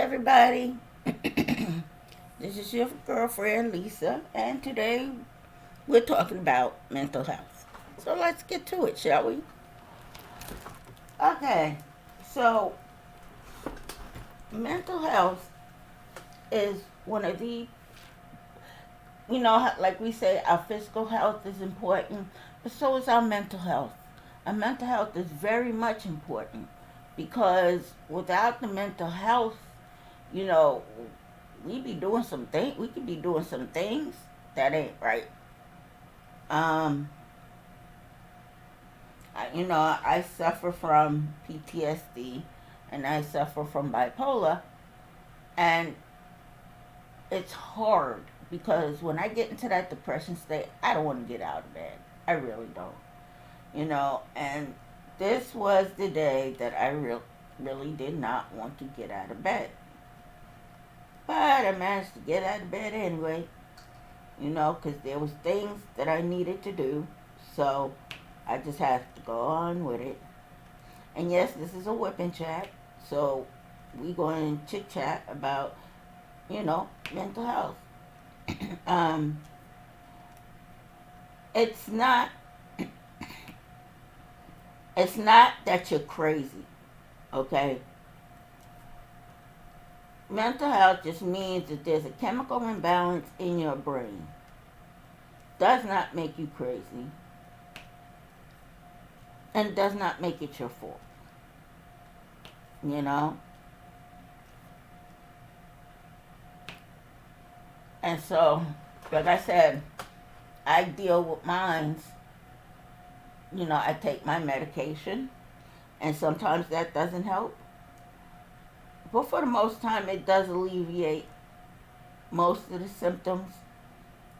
everybody. This is your girlfriend Lisa, and today we're talking about mental health. So let's get to it, shall we? Okay, so mental health is one of the, like we say, our physical health is important, but so is our mental health. Our mental health is very much important because without the mental health, you know, we could be doing some things that ain't right. Um, I suffer from PTSD and I suffer from bipolar, and it's hard because when I get into that depression state, I don't want to get out of bed. I really don't. And this was the day that really did not want to get out of bed. But I managed to get out of bed anyway, because there was things that I needed to do. So I just have to go on with it. And yes, this is a whipping chat. So we going to chit chat about, mental health. um, it's not it's not that you're crazy, okay? Mental health just means that there's a chemical imbalance in your brain. Does not make you crazy and does not make it your fault. You know? And so, like I said, I deal with mines. I take my medication, and sometimes that doesn't help. But for the most time, it does alleviate most of the symptoms.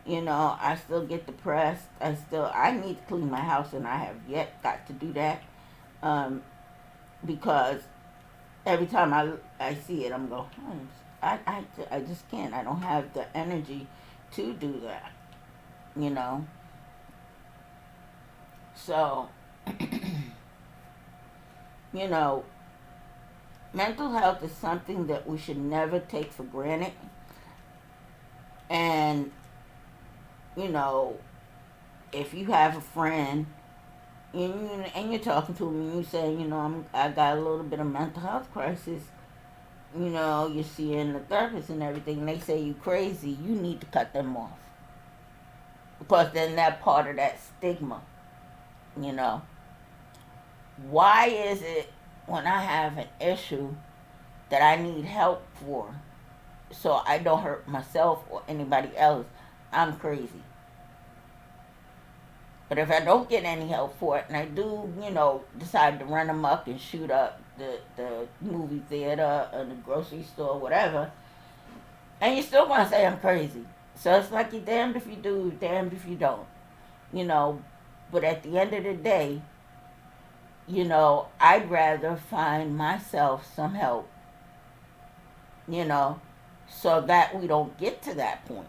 I still get depressed. I need to clean my house, and I have yet got to do that. Because every time I see it, I'm going, I just can't. I don't have the energy to do that, you know. So, you know, mental health is something that we should never take for granted. And, you know, if you have a friend and you're talking to them and you say, I got a little bit of mental health crisis, you're seeing the therapist and everything, and they say you crazy, you need to cut them off. Because then that part of that stigma, you know. Why is it when I have an issue that I need help for, so I don't hurt myself or anybody else, I'm crazy? But if I don't get any help for it and I do, decide to run amok and shoot up the movie theater or the grocery store, whatever, and you're still going to say I'm crazy. So it's like you're damned if you do, damned if you don't. You know, but at the end of the day, I'd rather find myself some help, you know, so that we don't get to that point,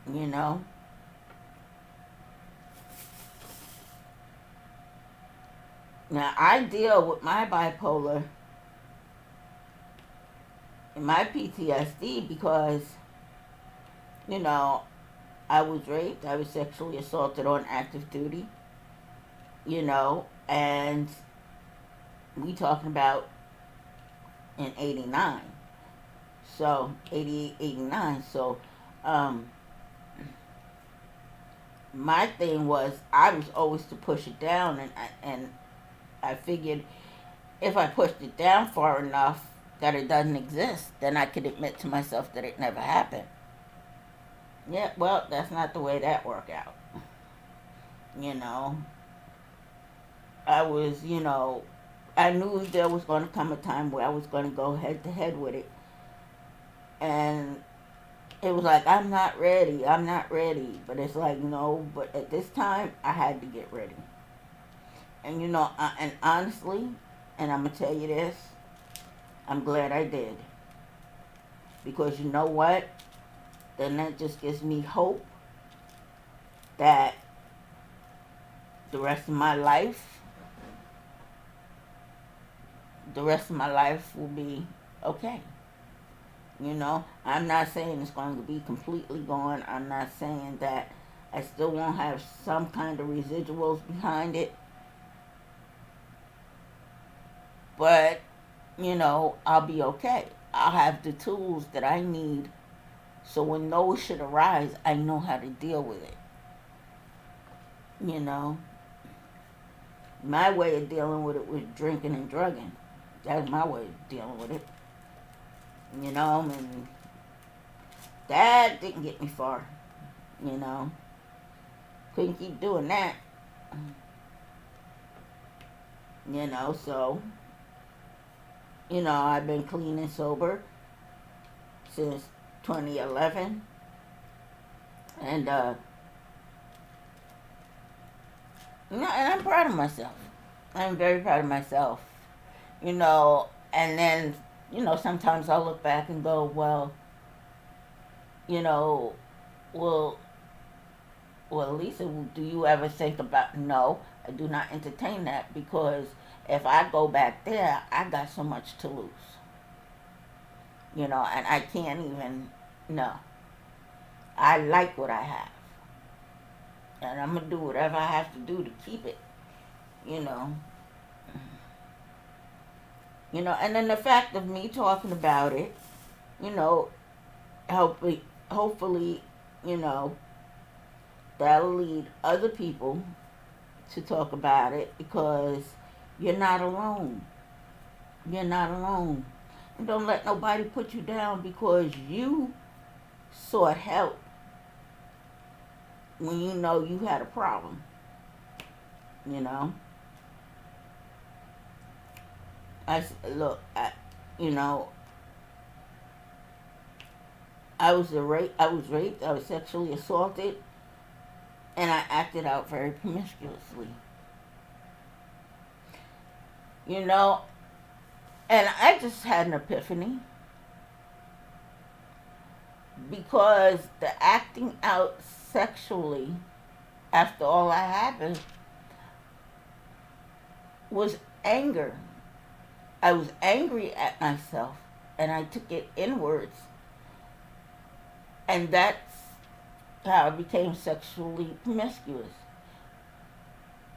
you know. Now, I deal with my bipolar and my PTSD because, you know, I was raped, I was sexually assaulted on active duty, and we talking about in 89. So, 88, 89. So, um, my thing was I was always to push it down, and I figured if I pushed it down far enough that it doesn't exist, then I could admit to myself that it never happened. Yeah, well, that's not the way that worked out. You know, I was, I knew there was going to come a time where I was going to go head to head with it. And it was like, I'm not ready, I'm not ready. But it's like, no, but at this time, I had to get ready. And, and honestly, and I'm going to tell you this, I'm glad I did. Because you know what? Then that just gives me hope that the rest of my life, the rest of my life will be okay. You know, I'm not saying it's going to be completely gone. I'm not saying that I still won't have some kind of residuals behind it. But, you know, I'll be okay. I'll have the tools that I need so when those should arise, I know how to deal with it. You know, my way of dealing with it was drinking and drugging. That was my way of dealing with it. You know, and that didn't get me far. You know, couldn't keep doing that. You know, so, you know, I've been clean and sober since 2011. And, you know, and I'm proud of myself. I'm very proud of myself. You know, and then, you know, sometimes I'll look back and go, well, you know, well, well, Lisa, do you ever think about, no, I do not entertain that, because if I go back there, I got so much to lose. You know, and I can't even, no. I like what I have. And I'm going to do whatever I have to do to keep it, you know. You know, and then the fact of me talking about it, you know, hopefully, you know, that'll lead other people to talk about it, because you're not alone. You're not alone. And don't let nobody put you down because you sought help when you know you had a problem. You know, look, you know, I was raped, I was sexually assaulted, and I acted out very promiscuously. You know, and I just had an epiphany, because the acting out sexually after all that happened was anger. I was angry at myself, and I took it inwards, and that's how I became sexually promiscuous.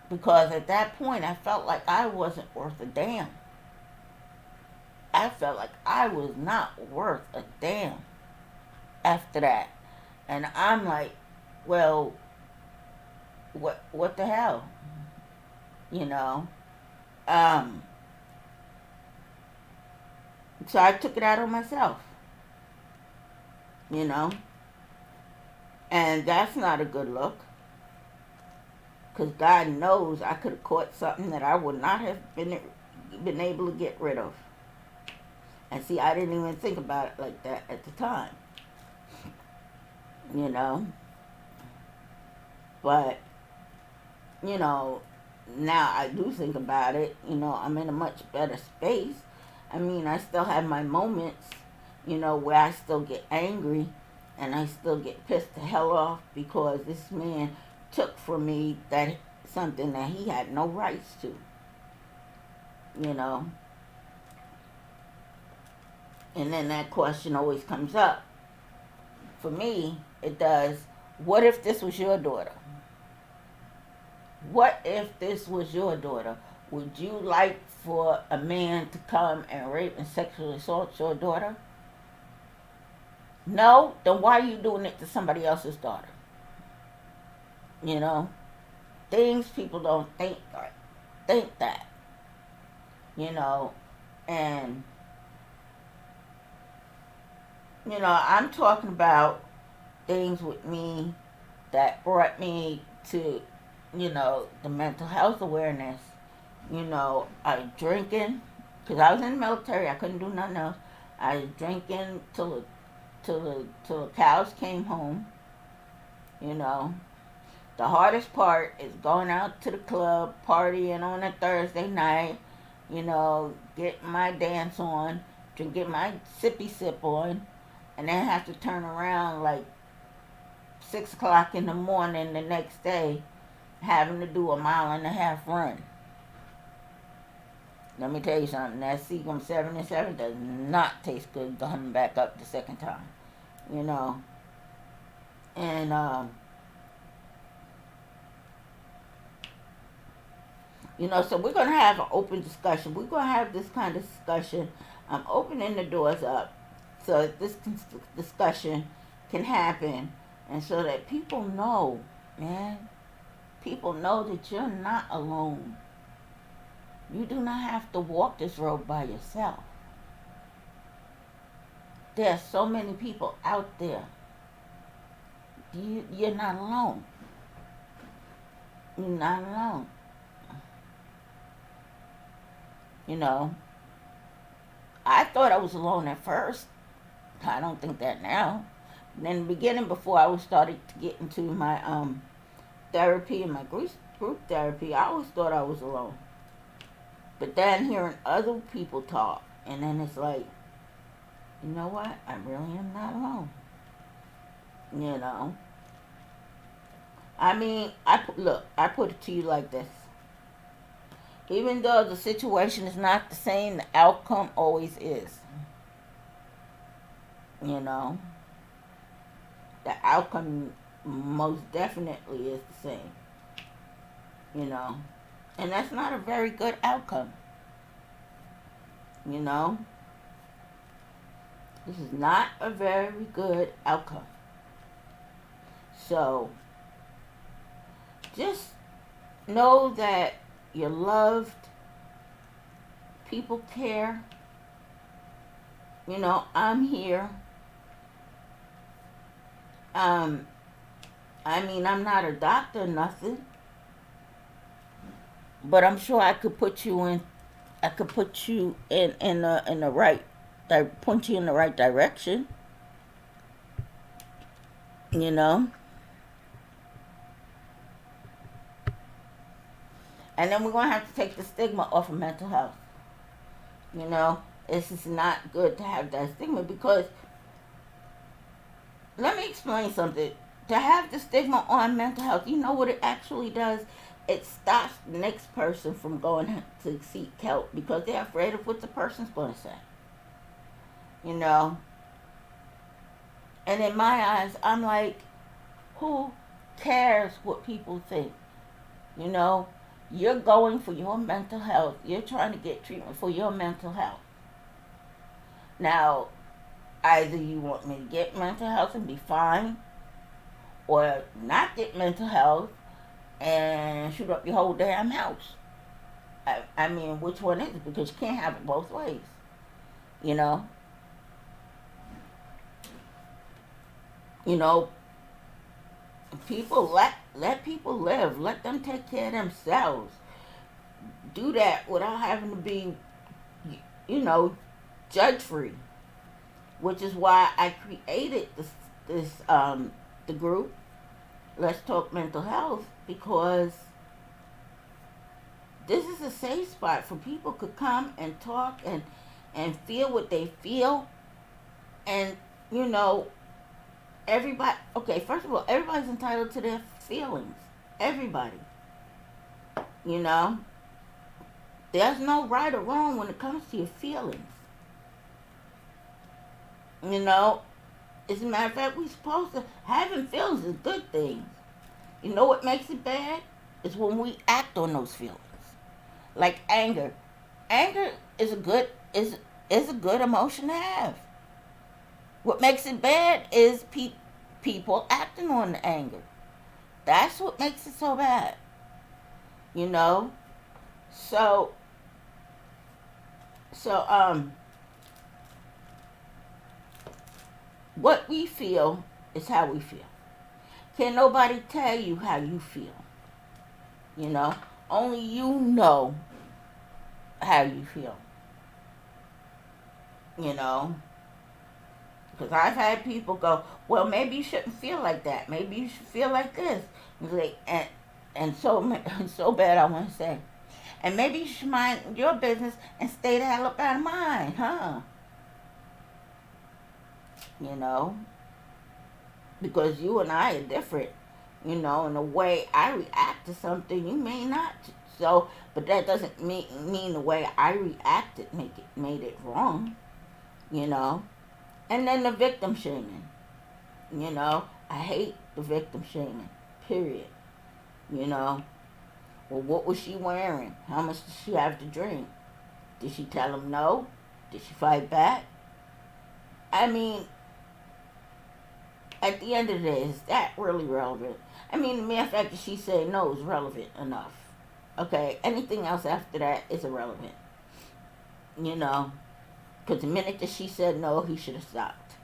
Because at that point, I felt like I wasn't worth a damn. I felt like I was not worth a damn after that. And I'm like, well, what the hell? You know? Um, so I took it out on myself. You know? And that's not a good look. Because God knows I could have caught something that I would not have been able to get rid of. And see, I didn't even think about it like that at the time. You know? But, you know, now I do think about it. You know, I'm in a much better space. I mean, I still have my moments, you know, where I still get angry and I still get pissed the hell off because this man took from me that something that he had no rights to. You know? And then that question always comes up. For me, it does. What if this was your daughter? What if this was your daughter? Would you like for a man to come and rape and sexually assault your daughter? No? Then why are you doing it to somebody else's daughter? You know? Things people don't think that. You know? And, you know, I'm talking about things with me that brought me to, you know, the mental health awareness. You know, I was drinking, because I was in the military, I couldn't do nothing else. I was drinking till the cows came home. You know, the hardest part is going out to the club, partying on a Thursday night, you know, get my dance on, get my sippy sip on, and then have to turn around like 6 o'clock in the morning the next day, having to do a 1.5 mile run. Let me tell you something. That Seagram 77 does not taste good coming back up the second time. You know. And, you know, so we're going to have an open discussion. We're going to have this kind of discussion. I'm opening the doors up so that this discussion can happen, and so that people know, man, people know that you're not alone. You do not have to walk this road by yourself. There are so many people out there. You're not alone. You're not alone. You know, I thought I was alone at first. I don't think that now. In the beginning, before I was started to get into my therapy and my group therapy, I always thought I was alone. But then hearing other people talk, and then it's like, you know what? I really am not alone. You know. I mean, I put it to you like this. Even though the situation is not the same, the outcome always is. You know. The outcome most definitely is the same. You know. And that's not a very good outcome. You know. This is not a very good outcome. So, just know that you're loved. People care. You know, I'm here. I mean, I'm not a doctor or nothing. But I'm sure I could put you in. I could put you in the right, point you in the right direction. You know. And then we're gonna have to take the stigma off of mental health. You know, it's just not good to have that stigma, because let me explain something. To have the stigma on mental health, you know what it actually does? It stops the next person from going to seek help because they're afraid of what the person's going to say. You know? And in my eyes, I'm like, who cares what people think? You know? You're going for your mental health. You're trying to get treatment for your mental health. Now, either you want me to get mental health and be fine, or not get mental health and shoot up your whole damn house. I mean, which one is it? Because you can't have it both ways. You know? You know, people let people live. Let them take care of themselves. Do that without having to be, you know, judge free. Which is why I created the group, Let's Talk Mental Health, because this is a safe spot for people to come and talk and feel what they feel. And, you know, everybody, okay, first of all, everybody's entitled to their feelings. Everybody. You know? There's no right or wrong when it comes to your feelings. You know? As a matter of fact, we're supposed to, having feelings is good things. You know what makes it bad? It's when we act on those feelings. Like anger. Anger is a good emotion to have. What makes it bad is people acting on the anger. That's what makes it so bad. You know? So what we feel is how we feel. Can nobody tell you how you feel? You know? Only you know how you feel. You know? Because I've had people go, well, maybe you shouldn't feel like that. Maybe you should feel like this. And so bad I want to say, and maybe you should mind your business and stay the hell up out of mine, huh? You know? Because you and I are different. You know, and the way I react to something, you may not So, but that doesn't mean the way I reacted made it wrong, you know. And then the victim shaming, you know. I hate the victim shaming. Period. You know. Well, what was she wearing? How much did she have to drink? Did she tell him no? Did she fight back? I mean, at the end of the day, is that really relevant? I mean, the mere fact that she said no is relevant enough. Okay, anything else after that is irrelevant. You know, because the minute that she said no, he should have stopped.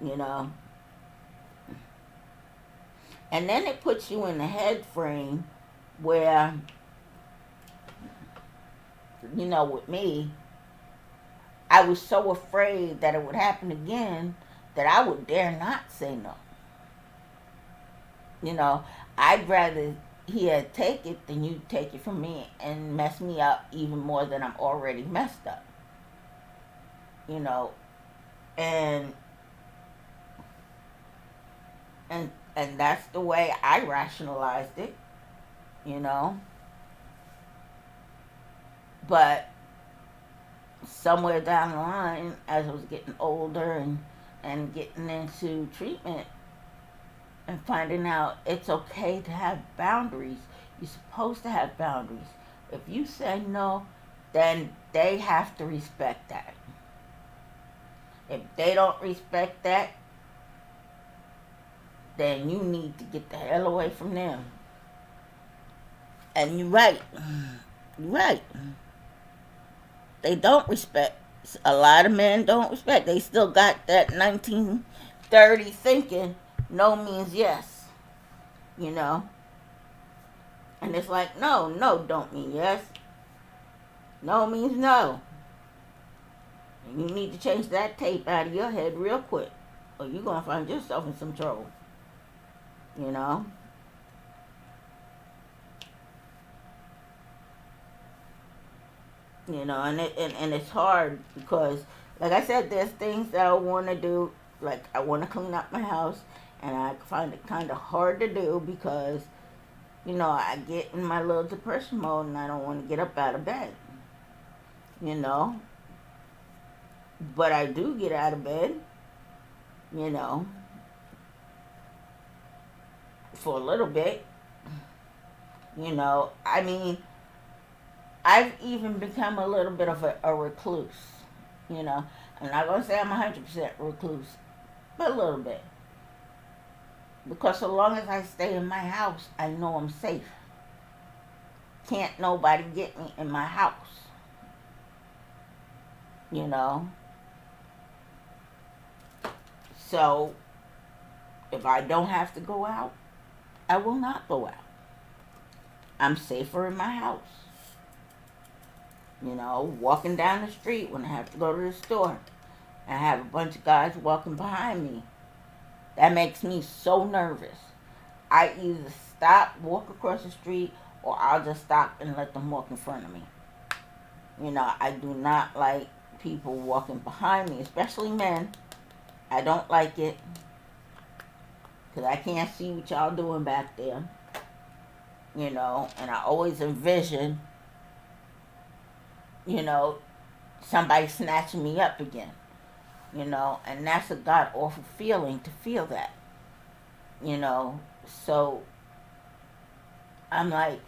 You know. And then it puts you in the head frame where, you know, with me, I was so afraid that it would happen again that I would dare not say no. You know, I'd rather he had take it than you take it from me and mess me up even more than I'm already messed up. You know, and and that's the way I rationalized it, you know. But somewhere down the line, as I was getting older and getting into treatment and finding out it's okay to have boundaries. You're supposed to have boundaries. If you say no, then they have to respect that. If they don't respect that, then you need to get the hell away from them. And you're right. You're right. They don't respect. A lot of men don't respect. They still got that 1930 thinking no means yes. You know? And it's like, no don't mean yes. No means no. And you need to change that tape out of your head real quick, or you're going to find yourself in some trouble. You know? You know, and it's hard because, like I said, there's things that I want to do. Like, I want to clean up my house, and I find it kind of hard to do because, you know, I get in my little depression mode, and I don't want to get up out of bed. You know? But I do get out of bed, you know, for a little bit. You know, I mean, I've even become a little bit of a recluse. You know, I'm not going to say I'm 100% recluse, but a little bit. Because so long as I stay in my house, I know I'm safe. Can't nobody get me in my house. You know? So, if I don't have to go out, I will not go out. I'm safer in my house. You know, walking down the street when I have to go to the store. I have a bunch of guys walking behind me. That makes me so nervous. I either stop, walk across the street, or I'll just stop and let them walk in front of me. You know, I do not like people walking behind me, especially men. I don't like it. Because I can't see what y'all doing back there. You know, and I always envision, you know, somebody snatching me up again. You know, and that's a god awful feeling to feel that. You know, so I'm like,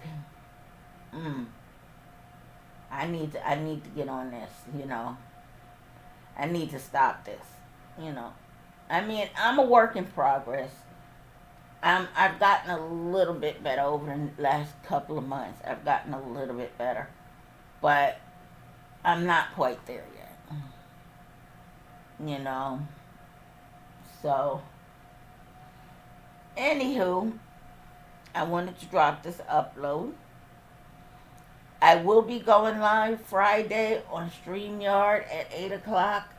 I need to get on this, you know. I need to stop this, you know. I mean, I'm a work in progress. I've gotten a little bit better over the last couple of months. I've gotten a little bit better. But I'm not quite there yet. You know. So, anywho, I wanted to drop this upload. I will be going live Friday on StreamYard at 8 o'clock.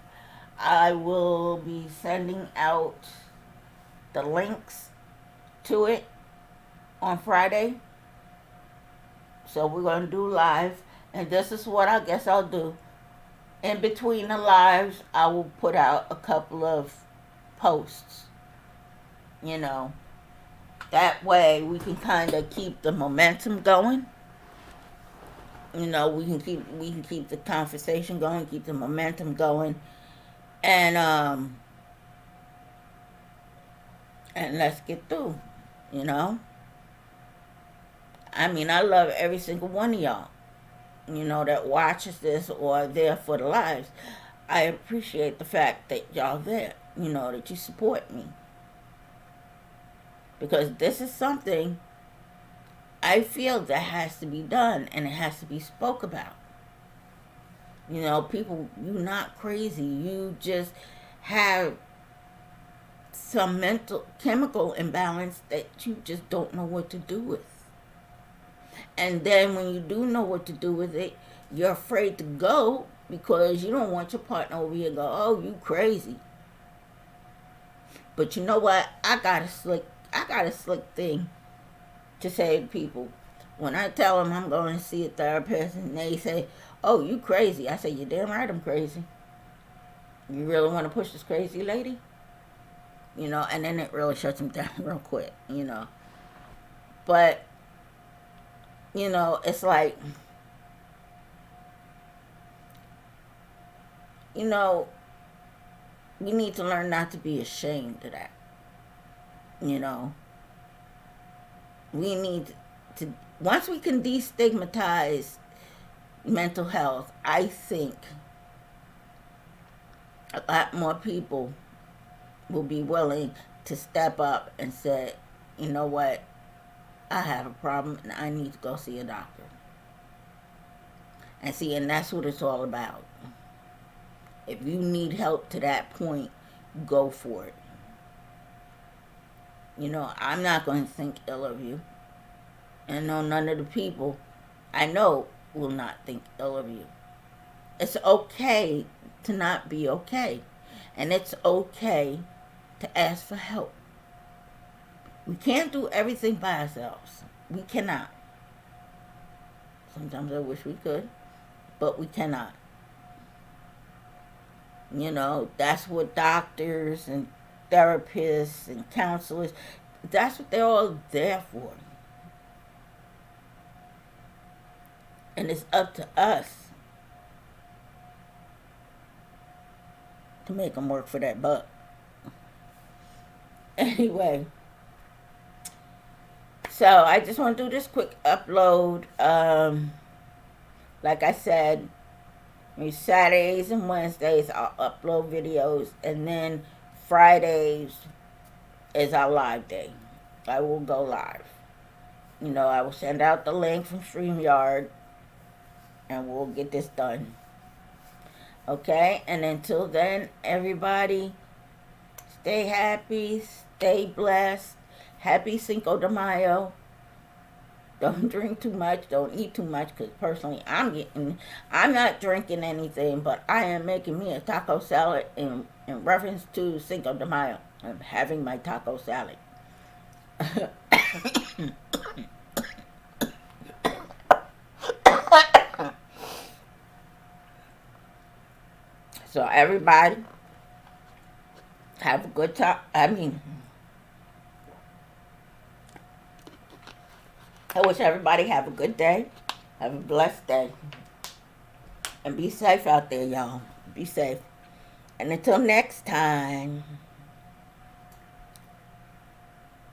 I will be sending out the links to it on Friday. So we're going to do live. And this is what I guess I'll do. In between the lives, I will put out a couple of posts. You know. That way we can kind of keep the momentum going. You know, we can keep the conversation going, keep the momentum going, and let's get through. You know, I mean, I love every single one of y'all. You know, that watches this or are there for the lives. I appreciate the fact that y'all there. You know, that you support me, because this is something I feel that has to be done and it has to be spoke about. You know, people, you're not crazy. You just have some mental chemical imbalance that you just don't know what to do with. And then when you do know what to do with it, you're afraid to go because you don't want your partner over here to go, oh, you crazy. But you know what? I got a slick thing to say to people. When I tell them I'm going to see a therapist and they say, oh, you crazy. I say, you're damn right I'm crazy. You really want to push this crazy lady? You know, and then it really shuts them down real quick, you know. But, you know, it's like, you know, we need to learn not to be ashamed of that. You know, we need to, once we can destigmatize mental health, I think a lot more people will be willing to step up and say, you know what, I have a problem and I need to go see a doctor. And see, and that's what it's all about. If you need help to that point, go for it. You know, I'm not going to think ill of you. And no, none of the people I know will not think ill of you. It's okay to not be okay. And it's okay to ask for help. We can't do everything by ourselves. We cannot. Sometimes I wish we could, but we cannot. You know, that's what doctors and therapists and counselors, that's what they're all there for. And it's up to us to make them work for that buck. Anyway, so I just want to do this quick upload. Like I said, Saturdays and Wednesdays I'll upload videos, and then Fridays is our live day. I will go live. You know, I will send out the link from StreamYard, and we'll get this done. Okay? And until then, everybody, stay happy, stay blessed. Happy Cinco de Mayo. Don't drink too much. Don't eat too much. Because personally, I'm not drinking anything, but I am making me a taco salad in reference to Cinco de Mayo. I'm having my taco salad. So everybody, have a good time. I wish everybody have a good day. Have a blessed day. And be safe out there, y'all. Be safe. And until next time.